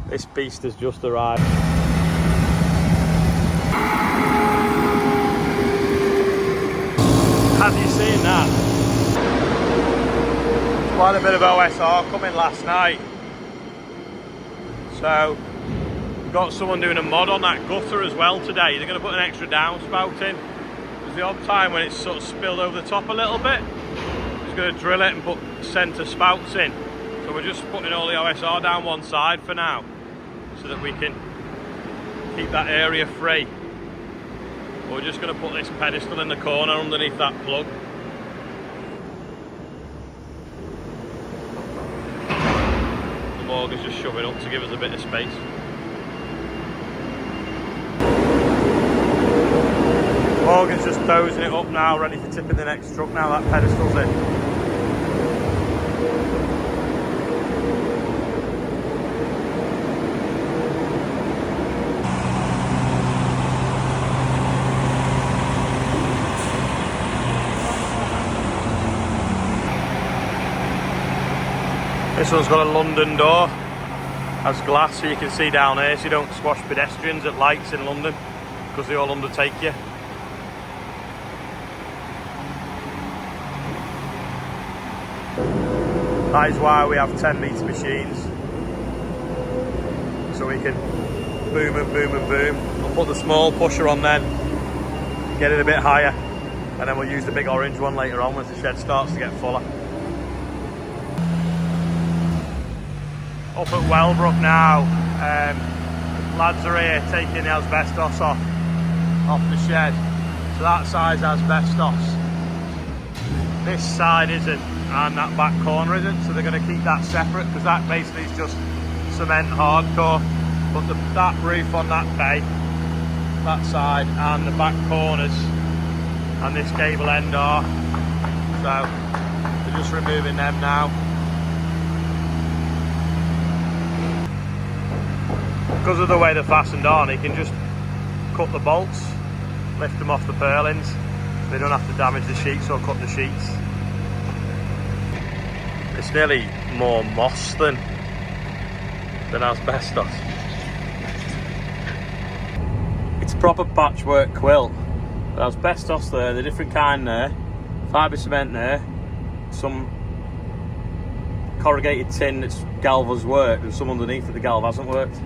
This beast has just arrived. Have you seen that? Quite a bit of OSR coming last night. So, we've got someone doing a mod on that gutter as well today. They're going to put an extra downspout in. There's the odd time when it's sort of spilled over the top a little bit. Just going to drill it and put centre spouts in. So we're just putting all the OSR down one side for now, so that we can keep that area free. We're just going to put this pedestal in the corner underneath that plug. The mortgage just shove it up to give us a bit of space. Morgan's just dozing it up now, ready for tipping the next truck now that pedestal's in. This one's got a London door, has glass so you can see down here, so you don't squash pedestrians at lights in London, because they all undertake you. That is why we have 10 metre machines, so we can boom and boom and boom. We'll put the small pusher on then, get it a bit higher, and then we'll use the big orange one later on once the shed starts to get fuller. Up at Wellbrook now, lads are here taking the asbestos off the shed. So that side's asbestos, this side isn't, and that back corner isn't, so they're going to keep that separate because that basically is just cement hardcore. But that roof on that bay, that side, and the back corners and this gable end are, so they're just removing them now. Because of the way they're fastened on, you can just cut the bolts, lift them off the purlins. They don't have to damage the sheets or cut the sheets. It's nearly more moss than asbestos. It's proper patchwork quilt. But asbestos there, the different kind there, fibre cement there, some corrugated tin that's galv has worked, and some underneath that the galv hasn't worked.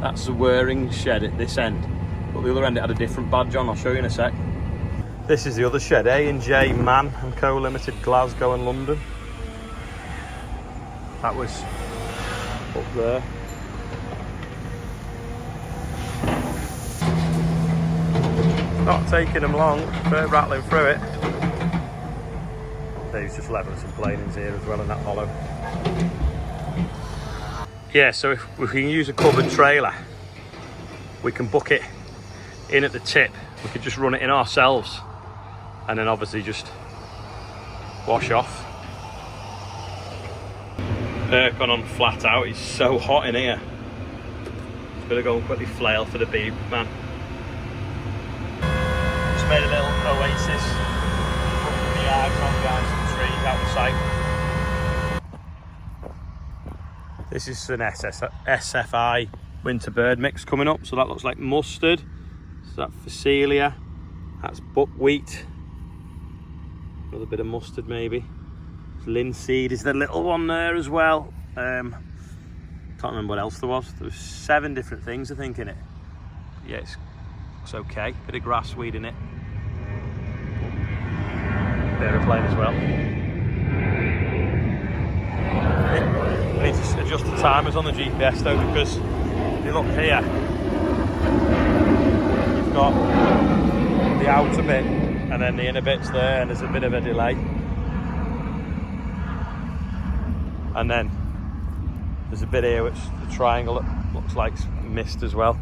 That's the SWAREING shed at this end, but the other end it had a different badge on. I'll show you in a sec. This is the other shed, A&J Mann & Co Limited, Glasgow and London. That was up there. Not taking them long, they're rattling through it. Dave's just leveling some planings here as well in that hollow. Yeah, so if we can use a covered trailer, we can book it in at the tip. We could just run it in ourselves and then obviously just wash off. Aircon on flat out, it's so hot in here. Just gonna go and quickly flail for the beep, man. Just made a little oasis, put the arms on behind some trees out of sight. This is an SFI winter bird mix coming up, so that looks like mustard. So that Phacelia, that's buckwheat, another bit of mustard maybe. Linseed is the little one there as well. Can't remember what else there was. There was 7 different things I think in it. Yeah, it's okay. Bit of grass weed in it. Aeroplane as well. I need to adjust the timers on the GPS though, because if you look here, you've got the outer bit and then the inner bit's there, and there's a bit of a delay. And then there's a bit here which the triangle looks like it's missed as well.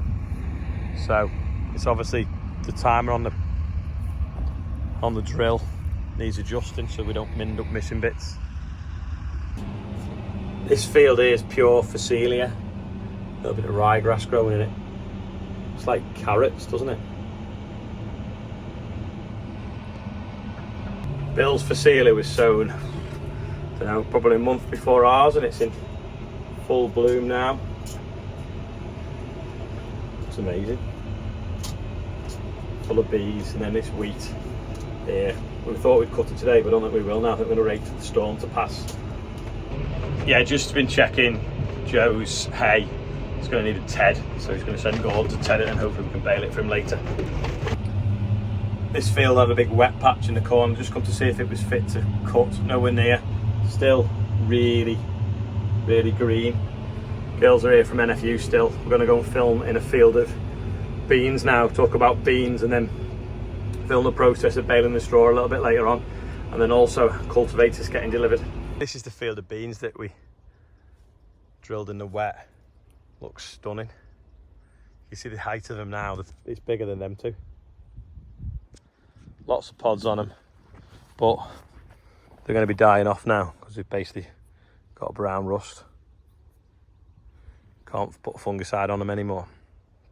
So it's obviously the timer on the drill needs adjusting so we don't end up missing bits. This field here is pure Phacelia. A little bit of ryegrass growing in it. It's like carrots, doesn't it? Bill's Phacelia was sown, I don't know, probably a month before ours, and it's in full bloom now. looks amazing. Full of bees, and then this wheat here. We thought we'd cut it today, but I don't think we will now. I think we're going to wait for the storm to pass. Yeah, just been checking Joe's hay. He's going to need a ted, so he's going to send Gordon to ted it, and hopefully we can bale it for him later. This field had a big wet patch in the corner. Just come to see if it was fit to cut. Nowhere near. Still really, really green. Girls are here from NFU still. We're going to go and film in a field of beans now. Talk about beans and then film the process of baling the straw a little bit later on. And then also cultivators getting delivered. This is the field of beans that we drilled in the wet. Looks stunning. You see the height of them now. It's bigger than them too. Lots of pods on them, but they're going to be dying off now because they've basically got a brown rust. Can't put fungicide on them anymore.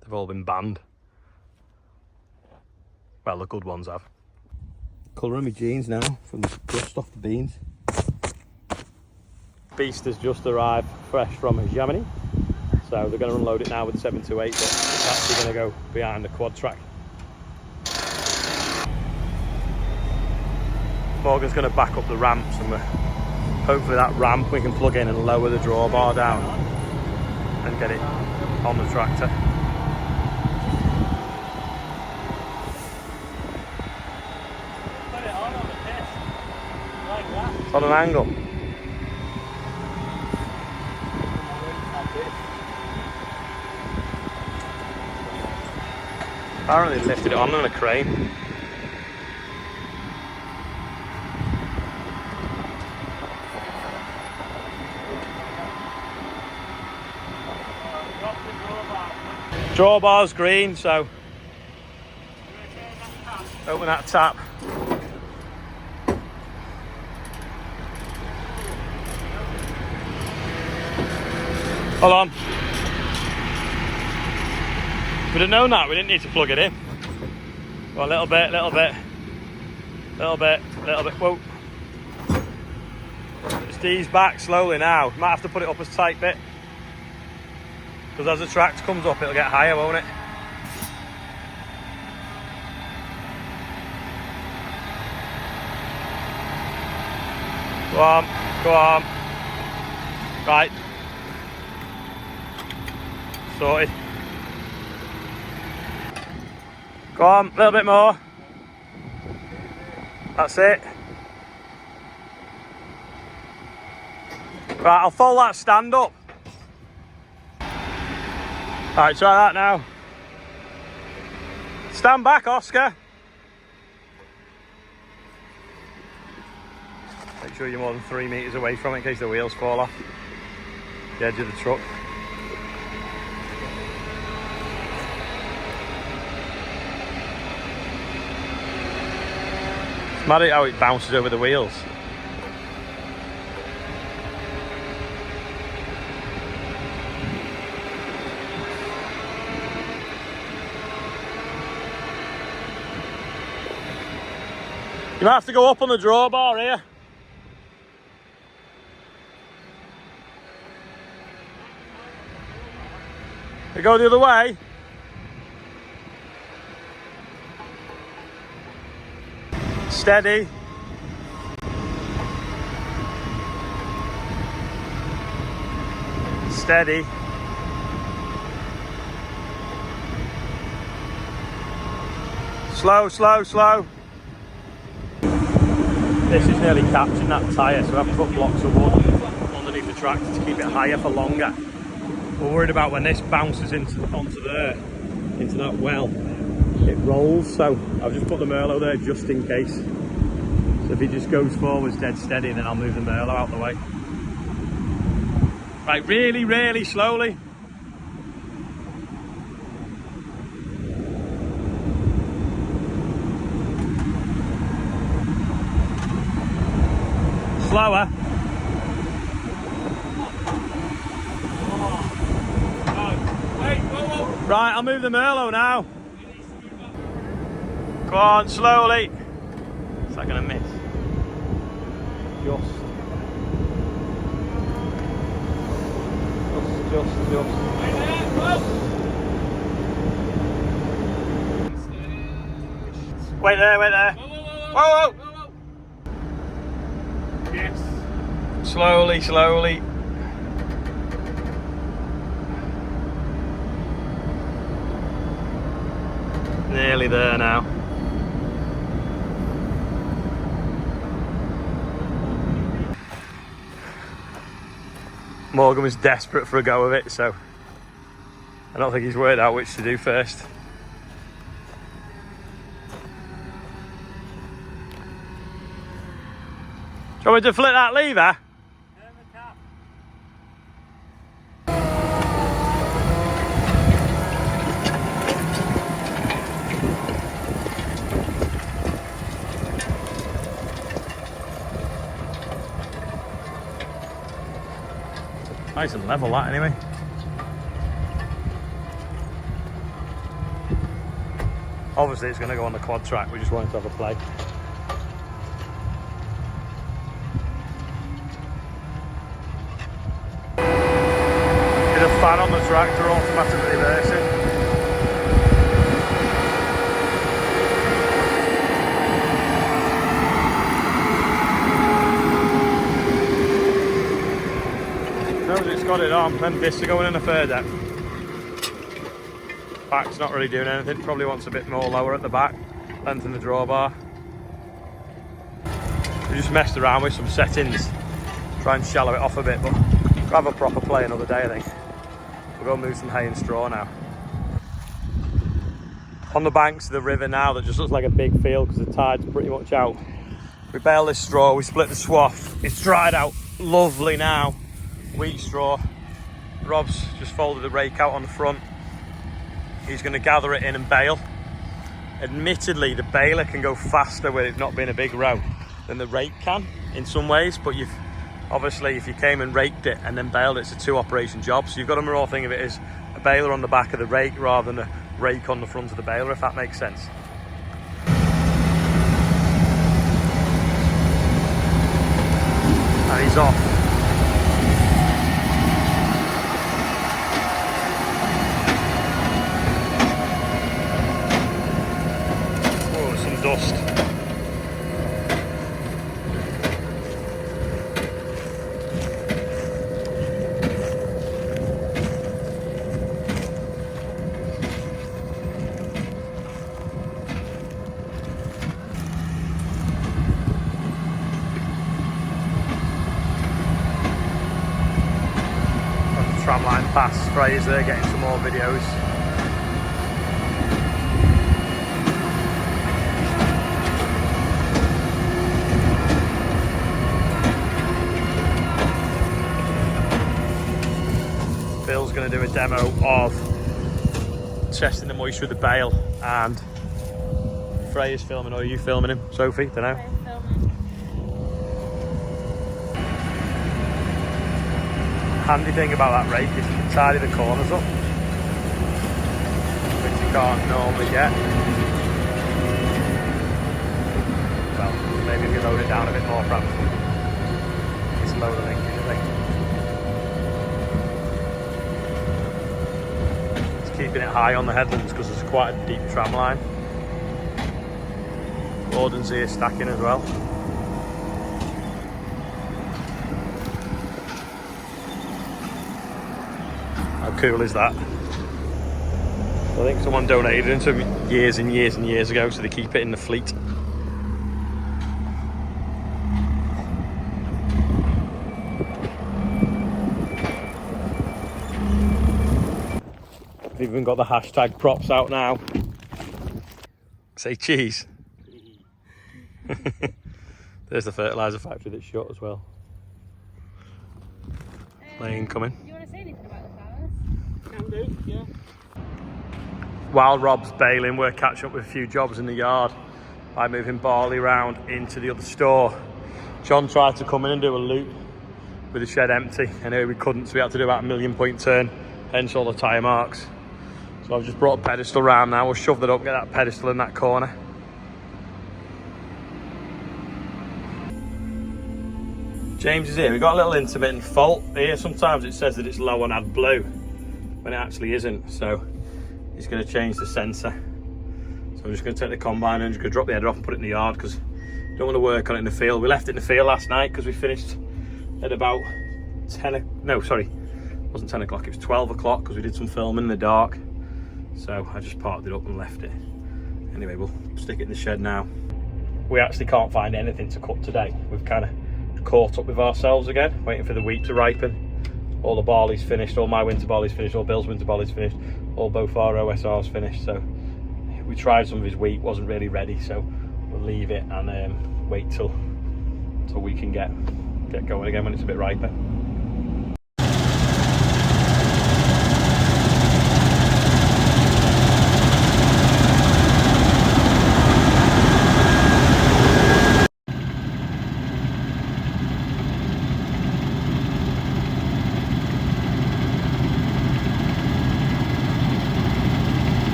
They've all been banned. Well, the good ones have. Colouring my jeans now from the dust off the beans. Beast has just arrived fresh from Germany, so they're going to unload it now with 728, but it's actually going to go behind the quad track. Morgan's going to back up the ramps, and hopefully that ramp we can plug in and lower the drawbar down and get it on the tractor. Put it on the piss, like that. It's on an angle. Apparently lifted it on a crane. Drawbar's green, so open that tap. Hold on. If we'd have known that, we didn't need to plug it in. Go on, little bit, little bit. Little bit, little bit. Whoa. Just ease back slowly now. Might have to put it up as tight bit. Because as the tractor comes up, it'll get higher, won't it? Go on, go on. Right. Sorted. Go on, a little bit more. That's it. Right, I'll fold that stand up. Alright, try that now. Stand back, Oscar. Make sure you're more than 3 metres away from it in case the wheels fall off the edge of the truck. It's mad at how it bounces over the wheels. You might have to go up on the drawbar here. You go the other way. Steady. Steady. Slow, slow, slow. This is nearly catching that tyre, so I have to put blocks of wood underneath the tractor to keep it higher for longer. We're worried about when this bounces onto there, into that well, it rolls, so I've just put the Merlot there just in case. So if he just goes forwards dead steady, then I'll move the Merlot out the way. Right, really, really slowly. Slower. Right, I'll move the Merlot now. Come on, slowly. Is that going to miss? Just. Wait there, wait there. Whoa, whoa, whoa. Yes. Slowly, slowly. Nearly there now. Morgan was desperate for a go of it, so I don't think he's worked out which to do first. Do you want me to flip that lever? Nice and level that anyway. Obviously it's going to go on the quad track, we just wanted to have a play. Get a fan on the tractor, automatic reversing. Knows it's got it on, then this to going in a further. Back's not really doing anything, probably wants a bit more lower at the back, lengthen the drawbar. We just messed around with some settings, try and shallow it off a bit, but we'll have a proper play another day I think. We'll go move some hay and straw now. On the banks of the river now that just looks like a big field because the tide's pretty much out. We bale this straw, we split the swath, it's dried out lovely now. Wheat straw. Rob's just folded the rake out on the front. He's going to gather it in and bale. Admittedly, the baler can go faster with it not being a big row than the rake can in some ways, but you've obviously, if you came and raked it and then baled it, it's a two operation job. So you've got to more think of it as a baler on the back of the rake rather than a rake on the front of the baler, if that makes sense. And he's off. Dust. On the tram line past Fraser, getting some more videos. Phil's going to do a demo of testing the moisture with the bale, and Freya's filming, or are you filming him, Sophie? Don't know. Handy thing about that rake is you can tidy the corners up, which you can't normally get. Well, maybe if you load it down a bit more, perhaps. It's lower linkage, I think. Keeping it high on the headlands because there's quite a deep tram line. Gordon's here stacking as well. How cool is that? I think someone donated it to them years and years and years ago, so they keep it in the fleet. They've even got the hashtag props out now. Say cheese. There's the fertiliser factory that's shut as well. Lane coming. Do you want to say anything about the flowers? Can do, yeah. While Rob's baling, we're catching up with a few jobs in the yard by moving barley round into the other store. John tried to come in and do a loop with the shed empty, and here we couldn't, so we had to do about a 1,000,000 turn, hence all the tyre marks. So I've just brought a pedestal round now. We'll shove that up, get that pedestal in that corner. James is here. We've got a little intermittent fault here. Sometimes it says that it's low on AdBlue when it actually isn't. So he's going to change the sensor. So I'm just going to take the combine and just going to drop the header off and put it in the yard because I don't want to work on it in the field. We left it in the field last night because we finished at about 10, no sorry, it wasn't 10 o'clock, it was 12 o'clock because we did some filming in the dark. So I just parked it up and left it. Anyway, we'll stick it in the shed now. We actually can't find anything to cut today. We've kind of caught up with ourselves again, waiting for the wheat to ripen. All the barley's finished, all my winter barley's finished, all Bill's winter barley's finished, all both our OSR's finished. So we tried some of his wheat, wasn't really ready, so we'll leave it and wait till we can get going again when it's a bit riper.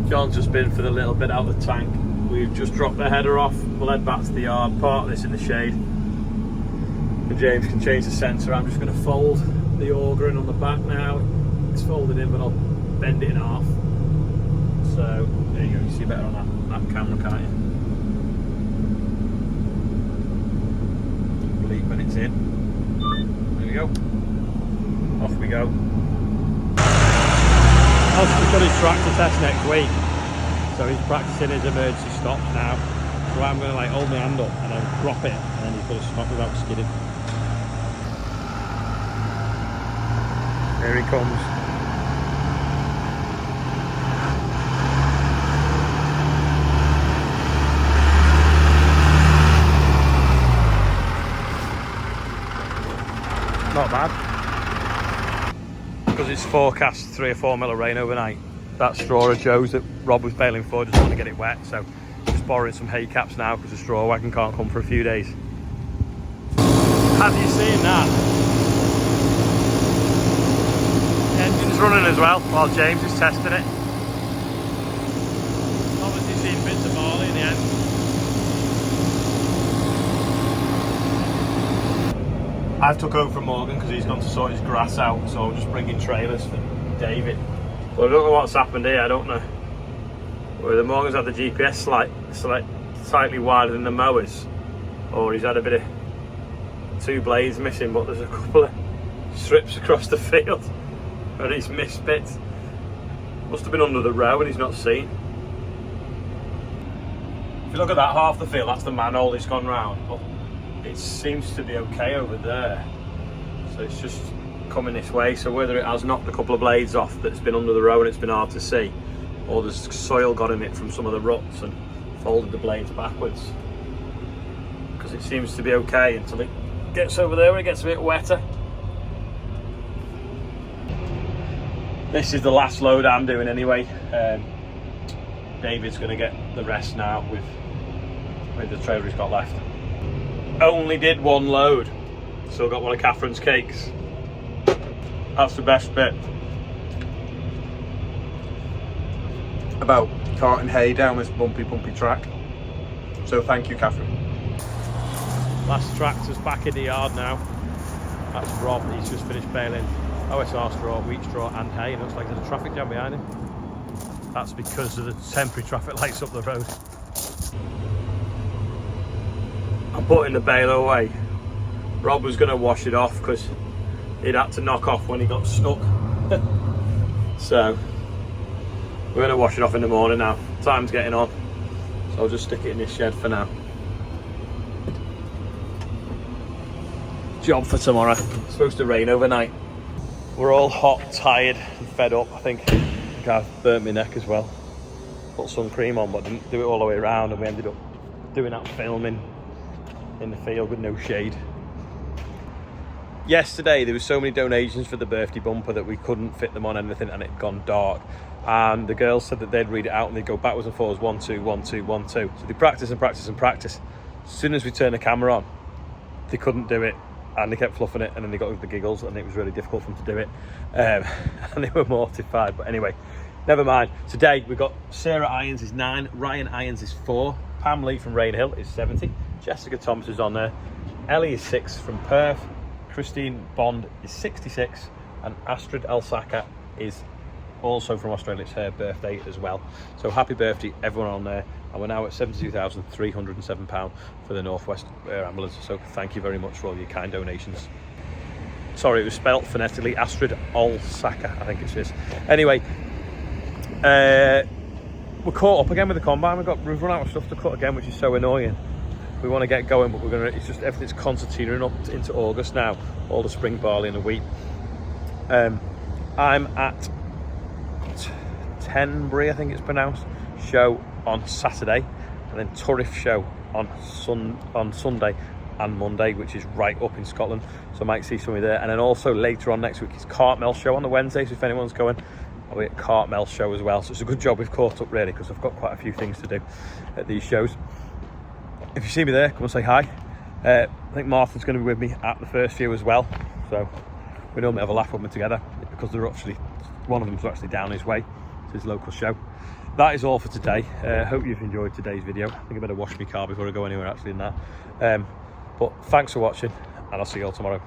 John's just been for the little bit out of the tank. We've just dropped the header off. We'll head back to the yard, park this in the shade, and James can change the sensor. I'm just going to fold the auger in on the back now. It's folded in, but I'll bend it in half. So there you go. You see better on that camera, can't you? Bleep when it's in. There we go. Off we go. We've got his tractor test next week, so he's practicing his emergency stops now. So I'm going to like hold my hand up and then drop it, and then he's got to stop without skidding. Here he comes. Not bad. Because it's forecast 3 or 4 mil of rain overnight. That straw of Joe's that Rob was baling for doesn't want to get it wet, so just borrowing some hay caps now because the straw wagon can't come for a few days. Have you seen that? The engine's running as well while James is testing it. Obviously seen bits of barley in the end. I've took over from Morgan because he's gone to sort his grass out, so I'm just bringing trailers for David. Well, I don't know what's happened here, I don't know. Whether Morgan's had the GPS slightly wider than the mowers, or he's had a bit of 2 blades missing, but there's a couple of strips across the field where he's missed bits. Must have been under the row and he's not seen. If you look at that half the field, that's the manhole he's gone round. But it seems to be okay over there, so it's just coming this way. So whether it has knocked a couple of blades off that's been under the row and it's been hard to see, or there's soil got in it from some of the ruts and folded the blades backwards, because it seems to be okay until it gets over there where it gets a bit wetter. This is the last load I'm doing anyway. David's going to get the rest now with the trailer he's got left. Only did 1 load, still got one of Catherine's cakes. That's the best bit about carting hay down this bumpy track. So thank you, Catherine. Last tractor's back in the yard now. That's Rob, he's just finished baling OSR straw, wheat straw and hay, and it looks like there's a traffic jam behind him. That's because of the temporary traffic lights up the road. I'm putting the baler away. Rob was going to wash it off because he'd had to knock off when he got stuck. So we're going to wash it off in the morning now. Time's getting on, so I'll just stick it in this shed for now. Job for tomorrow. It's supposed to rain overnight. We're all hot, tired and fed up. I think I've burnt my neck as well. Put sun cream on, but didn't do it all the way around, and we ended up doing that filming in the field with no shade. Yesterday there was so many donations for the birthday bumper that we couldn't fit them on anything, and it had gone dark, and the girls said that they'd read it out and they'd go backwards and forwards, 1 2 1 2 1 2. So they practice and practice and practice. As soon as we turned the camera on, they couldn't do it, and they kept fluffing it, and then they got the giggles, and it was really difficult for them to do it, and they were mortified. But anyway, never mind. Today we've got Sarah Irons is 9, Ryan Irons is 4, Pam Lee from Rain Hill is 70, Jessica Thomas is on there. Ellie is 6 from Perth. Christine Bond is 66. And Astrid Alsaka is also from Australia. It's her birthday as well. So happy birthday everyone on there. And we're now at £72,307 for the Northwest Air Ambulance. So thank you very much for all your kind donations. Sorry, it was spelt phonetically. Astrid Alsaka, I think it is. Anyway, we're caught up again with the combine. We've run out of stuff to cut again, which is so annoying. We want to get going, but it's just everything's concertinaing up into August now. All the spring barley and the wheat. I'm at Tenbury, I think it's pronounced, show on Saturday, and then Turriff show on Sunday and Monday, which is right up in Scotland. So I might see somebody there. And then also later on next week is Cartmel show on the Wednesday. So if anyone's going, I'll be at Cartmel show as well. So it's a good job we've caught up really, because I've got quite a few things to do at these shows. If you see me there, come and say hi. I think Martha's going to be with me at the first few as well. So we normally have a laugh when we're together, because one of them's actually down his way. It's his local show. That is all for today. Hope you've enjoyed today's video. I think I better wash my car before I go anywhere actually in that. But thanks for watching, and I'll see you all tomorrow.